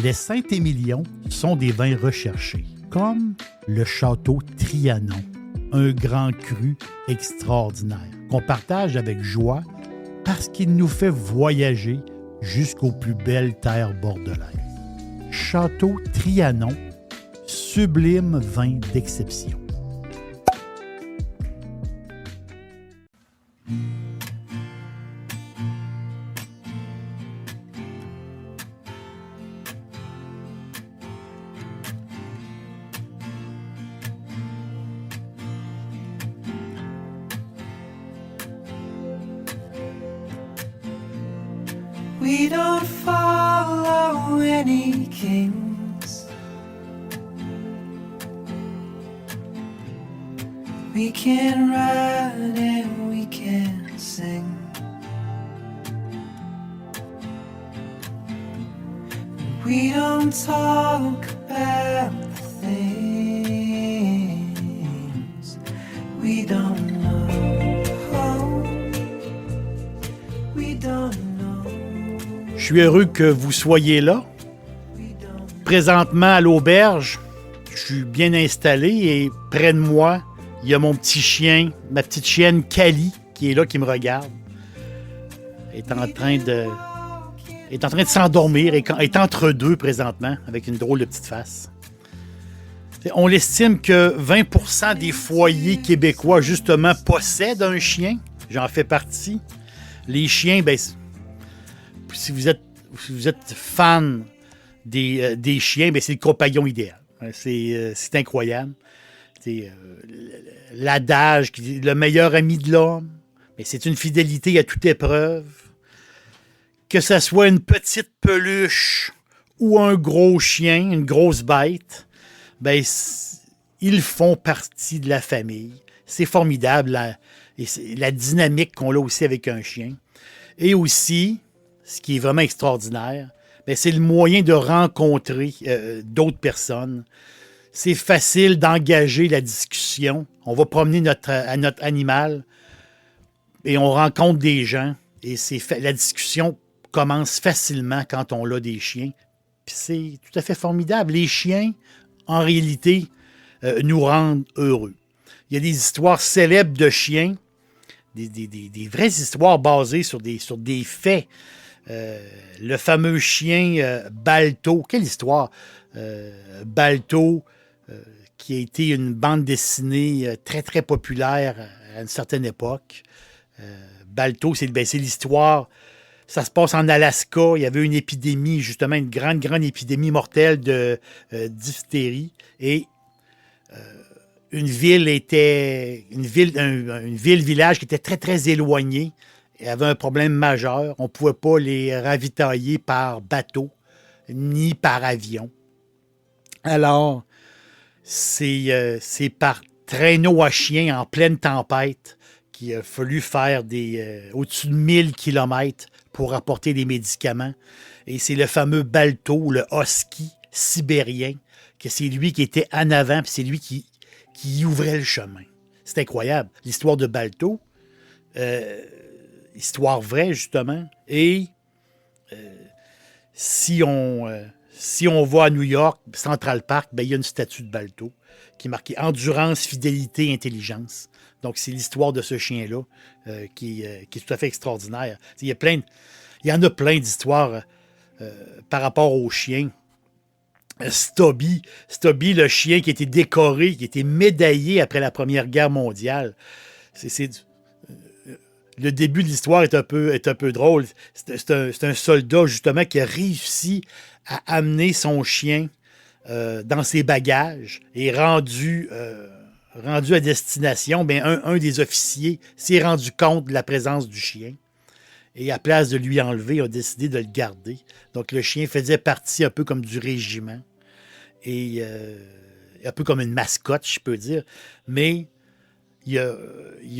Les Saint-Émilion sont des vins recherchés, comme le Château Trianon, un grand cru extraordinaire qu'on partage avec joie parce qu'il nous fait voyager jusqu'aux plus belles terres bordelaises. Château Trianon, sublime vin d'exception. We don't follow any kings. We can ride and we can sing. We don't talk about the things we don't know. We don't know. Je suis heureux que vous soyez là. Présentement à l'auberge, je suis bien installé et près de moi, il y a mon petit chien, ma petite chienne Cali, qui est là, qui me regarde. Elle est en train de s'endormir, elle est entre deux présentement, avec une drôle de petite face. On estime que 20% des foyers québécois, justement, possèdent un chien. J'en fais partie. Les chiens, ben, si vous êtes fan des chiens, ben c'est le compagnon idéal. C'est incroyable. L'adage, le meilleur ami de l'homme, mais c'est une fidélité à toute épreuve. Que ce soit une petite peluche ou un gros chien, une grosse bête, ben, ils font partie de la famille. C'est formidable, la dynamique qu'on a aussi avec un chien. Et aussi, ce qui est vraiment extraordinaire, bien, c'est le moyen de rencontrer d'autres personnes. C'est facile d'engager la discussion. On va promener notre animal et on rencontre des gens. Et la discussion commence facilement quand on a des chiens. Puis c'est tout à fait formidable. Les chiens, en réalité, nous rendent heureux. Il y a des histoires célèbres de chiens, des vraies histoires basées sur des faits. Le fameux chien Balto. Quelle histoire! Balto, qui a été une bande dessinée très, très populaire à une certaine époque. Balto, c'est l'histoire. Ça se passe en Alaska. Il y avait une épidémie, justement, une grande, grande épidémie mortelle de diphtérie. Et une ville-village qui était très, très éloignée. Il y avait un problème majeur. On ne pouvait pas les ravitailler par bateau ni par avion. Alors, c'est par traîneau à chien en pleine tempête qu'il a fallu faire au-dessus de 1000 kilomètres pour apporter des médicaments. Et c'est le fameux Balto, le husky sibérien, que c'est lui qui était en avant, puis c'est lui qui ouvrait le chemin. C'est incroyable. L'histoire de Balto, histoire vraie, justement. Et si on va à New York, Central Park, ben, il y a une statue de Balto qui est marquée Endurance, fidélité, intelligence. Donc, c'est l'histoire de ce chien-là qui est tout à fait extraordinaire. Il y en a plein d'histoires par rapport aux chiens. Stubby, le chien qui a été décoré, qui a été médaillé après la Première Guerre mondiale. Le début de l'histoire est un peu drôle. C'est un soldat, justement, qui a réussi à amener son chien dans ses bagages et rendu à destination. Bien, un des officiers s'est rendu compte de la présence du chien et à place de lui enlever, a décidé de le garder. Donc, le chien faisait partie un peu comme du régiment et un peu comme une mascotte, je peux dire. Mais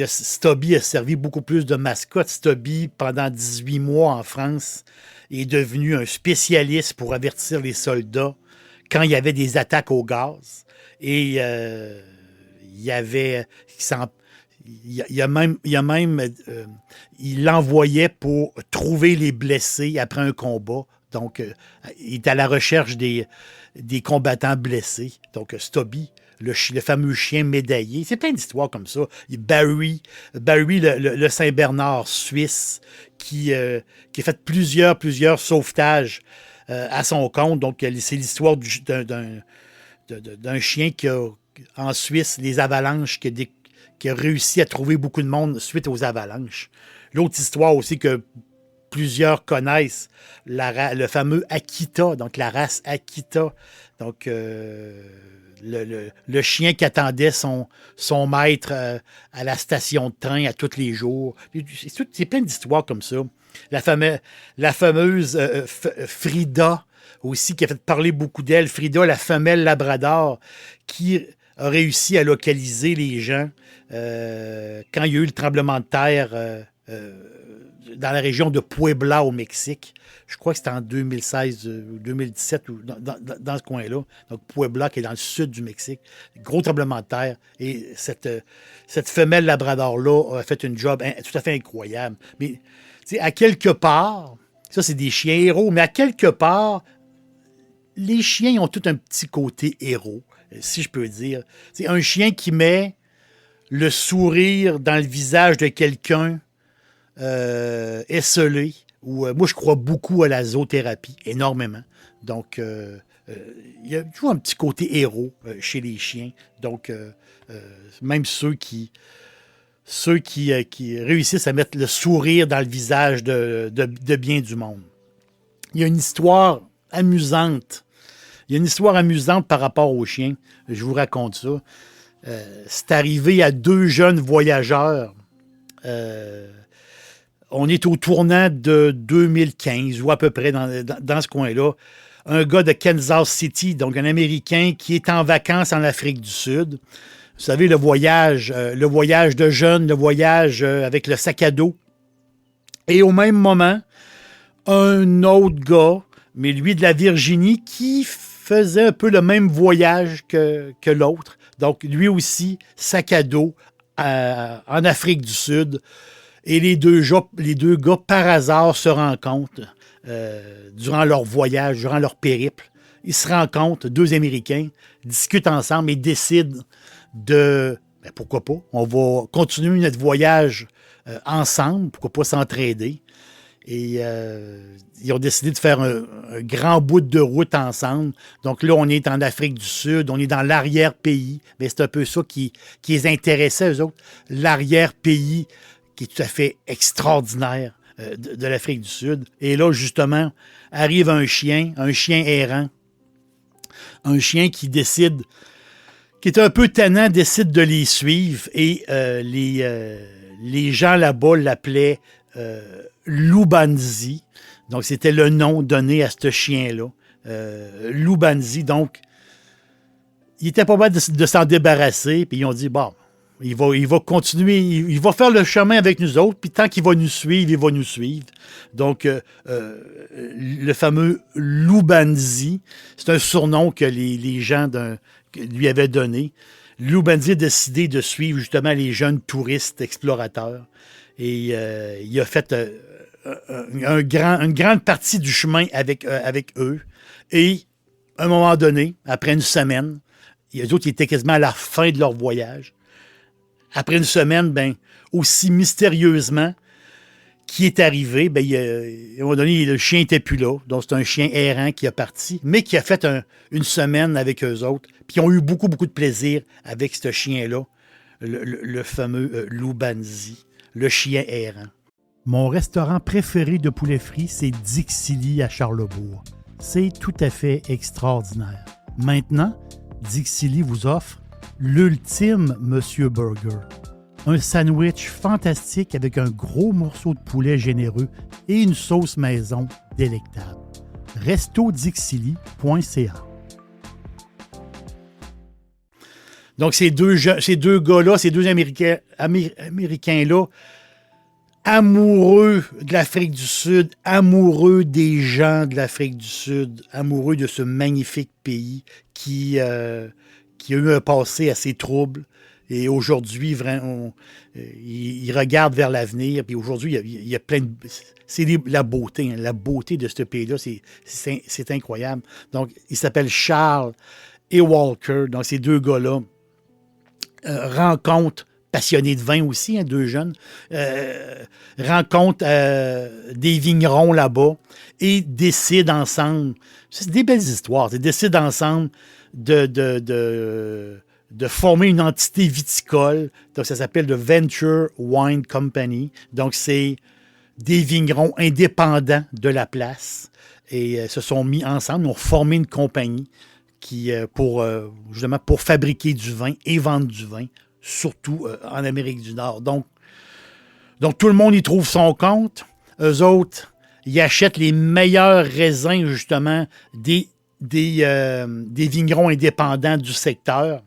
Stubby a servi beaucoup plus de mascotte. Stubby, pendant 18 mois en France, est devenu un spécialiste pour avertir les soldats quand il y avait des attaques au gaz. Et il l'envoyait pour trouver les blessés après un combat, Donc, il est à la recherche des combattants blessés. Donc, Stubby, le fameux chien médaillé. C'est plein d'histoires comme ça. Il y a Barry, le Saint-Bernard suisse, qui a fait plusieurs sauvetages à son compte. Donc, c'est l'histoire d'un chien qui a, en Suisse, les avalanches, qui a réussi à trouver beaucoup de monde suite aux avalanches. L'autre histoire aussi que plusieurs connaissent, le fameux Akita, donc la race Akita. Donc, le chien qui attendait son maître à la station de train à tous les jours. C'est plein d'histoires comme ça. La fameuse Frida aussi, qui a fait parler beaucoup d'elle. Frida, la femelle labrador, qui a réussi à localiser les gens quand il y a eu le tremblement de terre dans la région de Puebla au Mexique. Je crois que c'était en 2016 ou 2017 ou dans ce coin-là. Donc Puebla, qui est dans le sud du Mexique. Gros tremblement de terre. Et cette femelle labrador-là a fait une job tout à fait incroyable. Mais à quelque part, ça c'est des chiens héros, mais à quelque part, les chiens ont tout un petit côté héros, si je peux dire. C'est un chien qui met le sourire dans le visage de quelqu'un esselé. Moi, je crois beaucoup à la zoothérapie, énormément. Donc, il y a toujours un petit côté héros chez les chiens. Donc, même ceux qui réussissent à mettre le sourire dans le visage de bien du monde. Il y a une histoire amusante. Il y a une histoire amusante par rapport aux chiens. Je vous raconte ça. C'est arrivé à 2 jeunes voyageurs. On est au tournant de 2015 ou à peu près dans ce coin-là. Un gars de Kansas City, donc un Américain qui est en vacances en Afrique du Sud. Vous savez, le voyage de jeunes, le voyage avec le sac à dos. Et au même moment, un autre gars, mais lui de la Virginie, qui faisait un peu le même voyage que l'autre. Donc, lui aussi, sac à dos en Afrique du Sud. Et les deux gars, par hasard, se rencontrent durant leur voyage, durant leur périple. Ils se rencontrent, 2 Américains, discutent ensemble et décident pourquoi pas, on va continuer notre voyage ensemble, pourquoi pas s'entraider. Et ils ont décidé de faire un grand bout de route ensemble. Donc là, on est en Afrique du Sud, on est dans l'arrière-pays. Mais c'est un peu ça qui les intéressait, eux autres. L'arrière-pays qui est tout à fait extraordinaire de l'Afrique du Sud. Et là, justement, arrive un chien errant. Un chien qui est un peu tannant, décide de les suivre. Et les gens là-bas l'appelaient Lubanzi. Donc, c'était le nom donné à ce chien-là. Lubanzi. Donc, il était pas mal de s'en débarrasser. Puis ils ont dit, bon, il va continuer, il va faire le chemin avec nous autres, puis tant qu'il va nous suivre, il va nous suivre. Donc, le fameux Lubanzi, c'est un surnom que les gens lui avaient donné. Lubanzi a décidé de suivre justement les jeunes touristes explorateurs. Et il a fait une grande partie du chemin avec eux. Et à un moment donné, après une semaine, les autres étaient quasiment à la fin de leur voyage. Après une semaine, aussi mystérieusement, qui est arrivé, à un moment donné, le chien n'était plus là. Donc, c'est un chien errant qui est parti, mais qui a fait une semaine avec eux autres. Puis, ils ont eu beaucoup, beaucoup de plaisir avec ce chien-là, le fameux Lubanzi, le chien errant. Mon restaurant préféré de poulet frit, c'est Dixili à Charlebourg. C'est tout à fait extraordinaire. Maintenant, Dixili vous offre l'ultime Monsieur Burger. Un sandwich fantastique avec un gros morceau de poulet généreux et une sauce maison délectable. restodixili.ca. Donc, ces deux gars-là, ces 2 Américains-là, amoureux de l'Afrique du Sud, amoureux des gens de l'Afrique du Sud, amoureux de ce magnifique pays qui a eu un passé assez trouble Et aujourd'hui, vraiment, il regarde vers l'avenir. Puis aujourd'hui, il y a plein de... C'est la beauté. Hein, la beauté de ce pays-là, c'est incroyable. Donc, il s'appelle Charles et Walker. Donc, ces deux gars-là rencontrent, passionnés de vin aussi, hein, deux jeunes, rencontrent des vignerons là-bas et décident ensemble... C'est des belles histoires. Ils décident ensemble de former une entité viticole. Donc, ça s'appelle le Venture Wine Company. Donc, c'est des vignerons indépendants de la place et se sont mis ensemble, ont formé une compagnie justement pour fabriquer du vin et vendre du vin, surtout en Amérique du Nord. Donc, tout le monde y trouve son compte. Eux autres, ils achètent les meilleurs raisins, justement, des vignerons indépendants du secteur.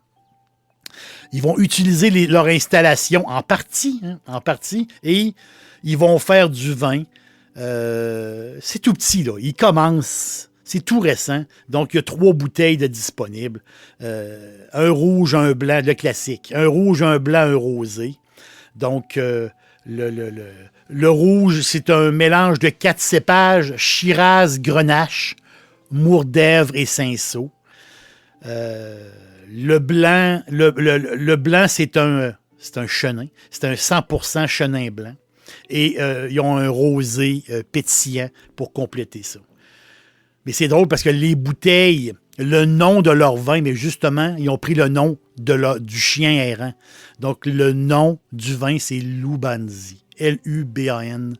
Ils vont utiliser leur installation en partie, et ils vont faire du vin. C'est tout petit, là. Ils commencent. C'est tout récent. Donc, il y a 3 bouteilles de disponibles. Un rouge, un blanc, le classique. Un rouge, un blanc, un rosé. Donc, le rouge, c'est un mélange de 4 cépages, Shiraz, Grenache, Mourvèdre et Cinsault. Le blanc, c'est un chenin. C'est un 100% chenin blanc. Et ils ont un rosé pétillant pour compléter ça. Mais c'est drôle parce que les bouteilles, le nom de leur vin, mais justement, ils ont pris le nom du chien errant. Donc, le nom du vin, c'est Loubanzi. L-U-B-A-N-Z-I.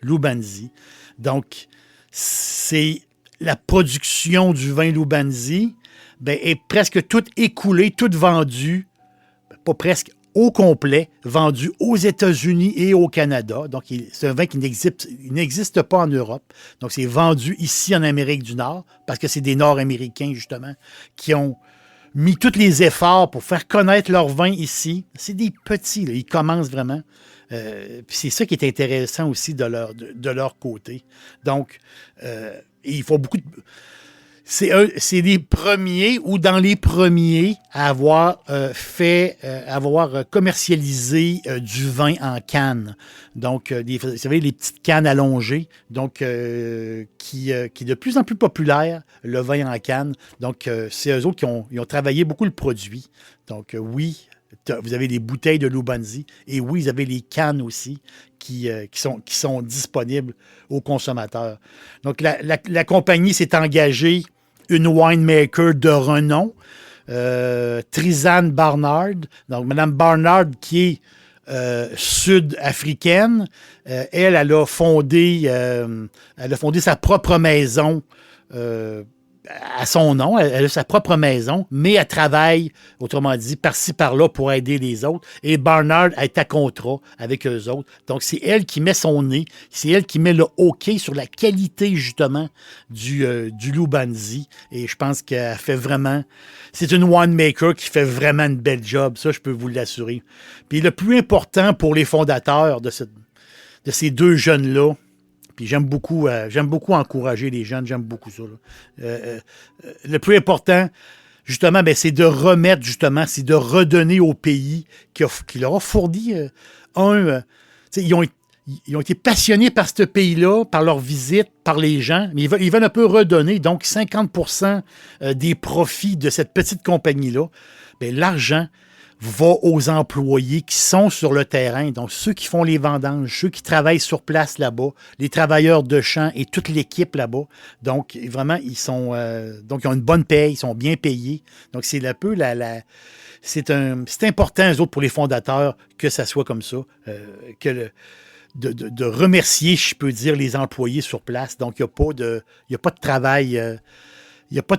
Loubanzi. Donc, c'est la production du vin Loubanzi est presque toute écoulée, toute vendue, pas presque, au complet, vendu aux États-Unis et au Canada. Donc, c'est un vin qui n'existe pas en Europe. Donc, c'est vendu ici en Amérique du Nord, parce que c'est des Nord-Américains, justement, qui ont mis tous les efforts pour faire connaître leur vin ici. C'est des petits, là. Ils commencent vraiment. Puis c'est ça qui est intéressant aussi de leur côté. Donc, il faut beaucoup de... C'est les premiers ou dans les premiers à avoir commercialisé du vin en canne. Donc, vous savez, les petites cannes allongées, donc qui est de plus en plus populaire, le vin en canne. Donc, c'est eux autres qui ont travaillé beaucoup le produit. Donc, oui, vous avez les bouteilles de Loubanzi et oui, vous avez les cannes aussi qui sont disponibles aux consommateurs. Donc, la compagnie s'est engagée une winemaker de renom, Trizanne Barnard. Donc, Mme Barnard, qui est sud-africaine, elle a fondé sa propre maison à son nom. Elle a sa propre maison, mais elle travaille, autrement dit, par-ci, par-là pour aider les autres. Et Barnard est à contrat avec eux autres. Donc, c'est elle qui met son nez, c'est elle qui met le OK sur la qualité, justement, du Loubanzi. Et je pense qu'elle fait vraiment... C'est une winemaker qui fait vraiment une belle job. Ça, je peux vous l'assurer. Puis le plus important pour les fondateurs de ces deux jeunes-là, puis j'aime beaucoup encourager les jeunes, j'aime beaucoup ça. Le plus important, justement, c'est de remettre, c'est de redonner au pays qui leur a fourni ils ont été passionnés par ce pays-là, par leur visite, par les gens, mais ils veulent un peu redonner. Donc, 50% des profits de cette petite compagnie-là, l'argent va aux employés qui sont sur le terrain, donc ceux qui font les vendanges, ceux qui travaillent sur place là-bas, les travailleurs de champ et toute l'équipe là-bas. Donc, vraiment, ils ont une bonne paye, ils sont bien payés. Donc, c'est un peu c'est important, eux autres, pour les fondateurs, que ça soit comme ça, de remercier, je peux dire, les employés sur place. Donc, il n'y a pas de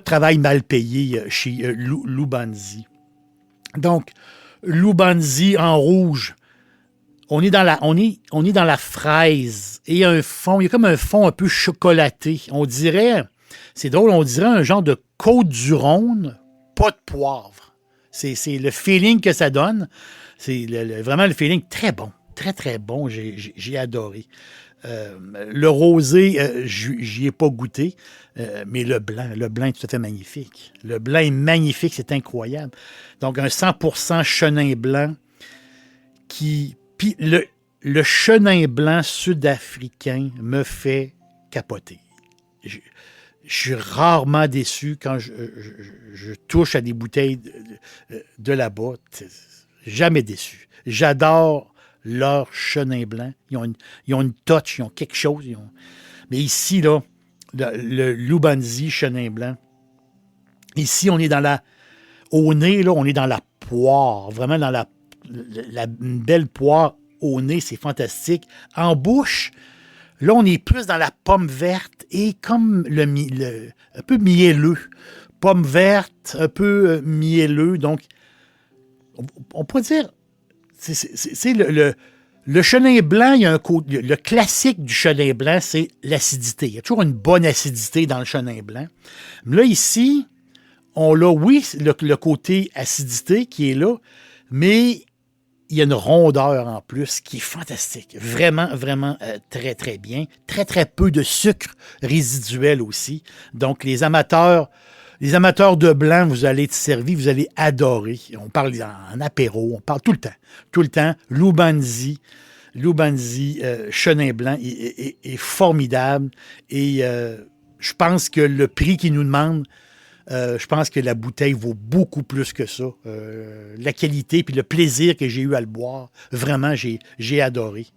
travail mal payé chez Loubanzi. Donc, Loubanzi en rouge, on est dans la fraise et il y a comme un fond un peu chocolaté. On dirait un genre de Côte-du-Rhône, pas de poivre. C'est le feeling que ça donne. C'est vraiment le feeling très bon, très, très bon. J'ai adoré. Le rosé, j'y ai pas goûté, mais le blanc est tout à fait magnifique. Le blanc est magnifique, c'est incroyable. Donc, un 100% chenin blanc qui... Puis le chenin blanc sud-africain me fait capoter. Je suis rarement déçu quand je touche à des bouteilles de là-bas. Jamais déçu. J'adore leur chenin blanc. Ils ont une touch, ils ont quelque chose. Mais ici, là, le Lubanzi chenin blanc, ici, on est au nez, là, on est dans la poire. Vraiment dans une belle poire au nez, c'est fantastique. En bouche, là, on est plus dans la pomme verte et comme un peu mielleux. Pomme verte, un peu mielleux. Donc, on pourrait dire, c'est le chenin blanc, il y a le classique du chenin blanc, c'est l'acidité. Il y a toujours une bonne acidité dans le chenin blanc. Mais là, ici, on a, oui, le côté acidité qui est là, mais il y a une rondeur en plus qui est fantastique. Vraiment, vraiment très, très bien. Très, très peu de sucre résiduel aussi. Donc, les amateurs de blanc, vous allez être servis, vous allez adorer. On parle en apéro, on parle tout le temps. Lubanzi, chenin blanc est formidable. Et je pense que le prix qu'ils nous demandent, je pense que la bouteille vaut beaucoup plus que ça. La qualité puis le plaisir que j'ai eu à le boire, vraiment, j'ai adoré.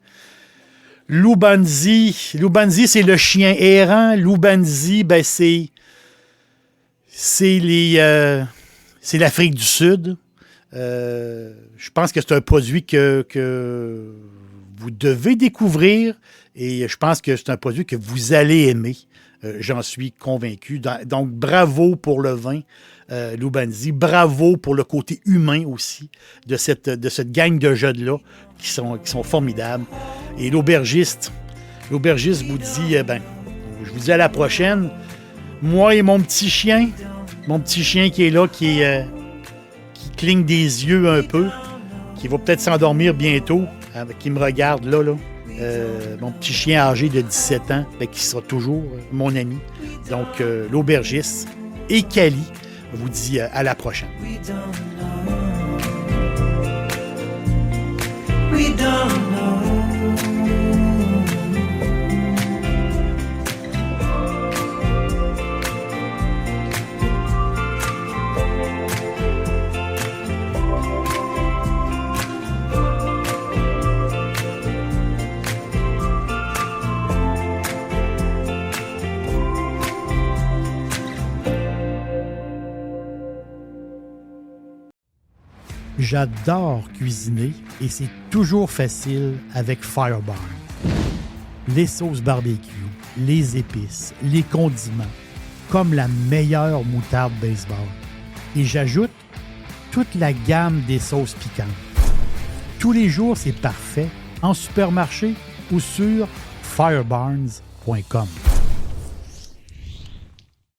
Lubanzi, c'est le chien errant. Lubanzi, ben c'est l'Afrique du Sud. Je pense que c'est un produit que vous devez découvrir et je pense que c'est un produit que vous allez aimer. J'en suis convaincu. Donc, bravo pour le vin, Lubanzi. Bravo pour le côté humain aussi de cette gang de jeunes-là qui sont formidables. Et l'aubergiste vous dit, je vous dis à la prochaine. Moi et mon petit chien qui est là, qui cligne des yeux un peu, qui va peut-être s'endormir bientôt, qui me regarde là. Mon petit chien âgé de 17 ans, qui sera toujours mon ami. Donc, l'aubergiste et Cali vous dit à la prochaine. We don't know. J'adore cuisiner et c'est toujours facile avec Firebarn. Les sauces barbecue, les épices, les condiments, comme la meilleure moutarde baseball. Et j'ajoute toute la gamme des sauces piquantes. Tous les jours, c'est parfait en supermarché ou sur firebarns.com.